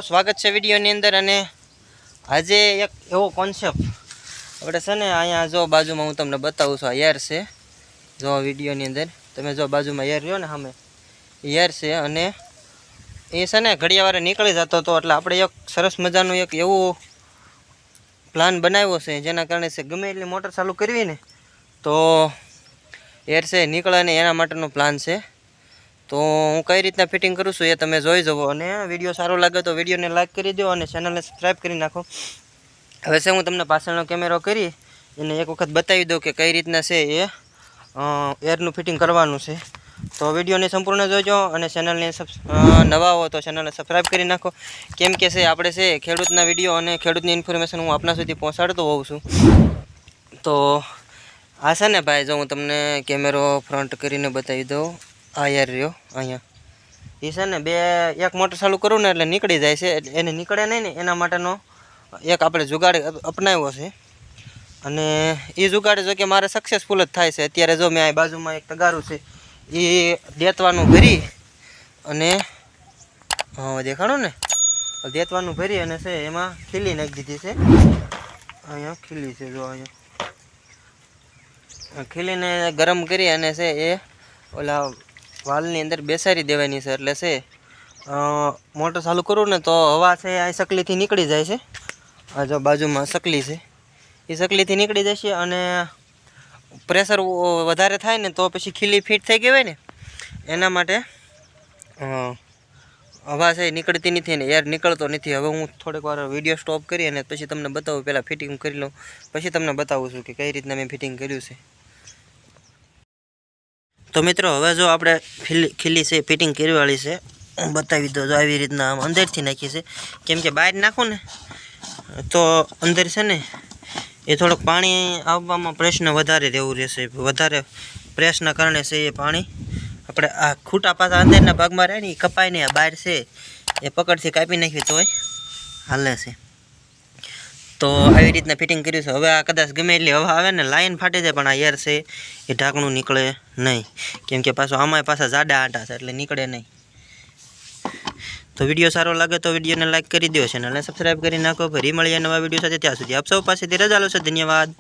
સ્વાગત છે વિડીયોની અંદર। અને આજે એક એવો કોન્સેપ્ટ આપણે છે ને અહીંયા જો બાજુમાં હું તમને બતાવું છું। આ યાર છે, જો વિડીયોની અંદર તમે જો બાજુમાં યાર રહ્યો ને સામે યાર છે। અને એ છે ને ઘડિયાવારે નીકળી જતો હતો, એટલે આપણે એક સરસ મજાનું એક એવું પ્લાન બનાવ્યો છે, જેના કારણે છે ગમે એટલી મોટર ચાલુ કરવી ને તો એર છે નીકળે ને એના માટેનો પ્લાન છે। તો હું કઈ રીતના ફિટિંગ કરું છું એ તમે જોઈ જવો, અને વિડીયો સારો લાગે તો વિડીયોને લાઈક કરી દો અને ચેનલને સબસ્ક્રાઈબ કરી નાખો। હવે છે હું તમને પાછળનો કેમેરો કરી એને એક વખત બતાવી દઉં કે કઈ રીતના છે એ એરનું ફિટિંગ કરવાનું છે। તો વિડીયોને સંપૂર્ણ જોજો અને ચેનલને નવા હો તો ચેનલને સબસ્ક્રાઈબ કરી નાખો, કેમ કે છે આપણે છે ખેડૂતના વિડીયો અને ખેડૂતની ઇન્ફોર્મેશન હું આપના સુધી પહોંચાડતો હોઉં છું। તો આ છે ને ભાઈ, જો હું તમને કેમેરો ફ્રન્ટ કરીને બતાવી દઉં। આ યાર રહ્યો અહીંયા, એ છે ને એક મોટર ચાલુ કરું ને એટલે નીકળી જાય છે, એટલે એને નીકળે નહીં ને એના માટેનો એક આપણે જુગાડ અપનાવ્યો છે। અને એ જુગાડ જો કે મારે સક્સેસફુલ જ થાય છે। અત્યારે જો મેં આ બાજુમાં એક તગારું છે એ દેતવાનું ભરી અને દેખાડો ને, દેતવાનું ભરી અને છે એમાં ખીલી નાખી દીધી છે। અહીંયા ખીલી છે, જો અહીંયા ખીલીને ગરમ કરી અને છે એ ઓલા વાલની અંદર બેસાડી દેવાની છે। એટલે છે મોટર ચાલુ કરું ને તો હવા છે આ સકલીથી નીકળી જાય છે। આ જો બાજુમાં સકલી છે એ સકલીથી નીકળી જશે, અને પ્રેશર વધારે થાય ને તો પછી ખીલી ફિટ થઈ ગઈ હોય ને એના માટે હવા છે નીકળતી નથી ને એર નીકળતો નથી। હવે હું થોડીક વાર વિડીયો સ્ટોપ કરી અને પછી તમને બતાવું, પહેલાં ફિટિંગ કરી લઉં પછી તમને બતાવું છું કે કઈ રીતના મેં ફિટિંગ કર્યું છે। તો મિત્રો હવે જો આપણે ખીલી છે ફિટિંગ કરવાળી છે, હું બતાવી દઉં। જો આવી રીતના આમ અંદરથી નાખી છે, કેમ કે બહાર નાખું ને તો અંદર છે ને એ થોડુંક પાણી આવવામાં પ્રશ્ન વધારે રહેવું રહેશે, વધારે પ્રેસના કારણે છે એ પાણી આપણે આ ખૂટા પાછા અંદરના ભાગમાં રહે ને એ કપાય નહીં, આ બહાર છે એ પકડથી કાપી નાખવી તોય હાલે છે। તો આવી રીતના ફિટિંગ કર્યું છે। હવે આ કદાચ ગમે એટલી હવા આવે ને લાઈન ફાટી જાય, પણ આ યાર છે એ ઢાંકણું નીકળે નહીં, કેમ કે પાછું આમાંય પાછા જાડા આટા છે એટલે નીકળે નહીં। તો વિડીયો સારો લાગે તો વિડીયોને લાઈક કરી દો, ચેનલને સબસ્ક્રાઈબ કરી નાખો। ફરી મળીએ નવા વિડીયો સાથે, ત્યાં સુધી આપ સૌ પાસેથી રજા લો છો। ધન્યવાદ।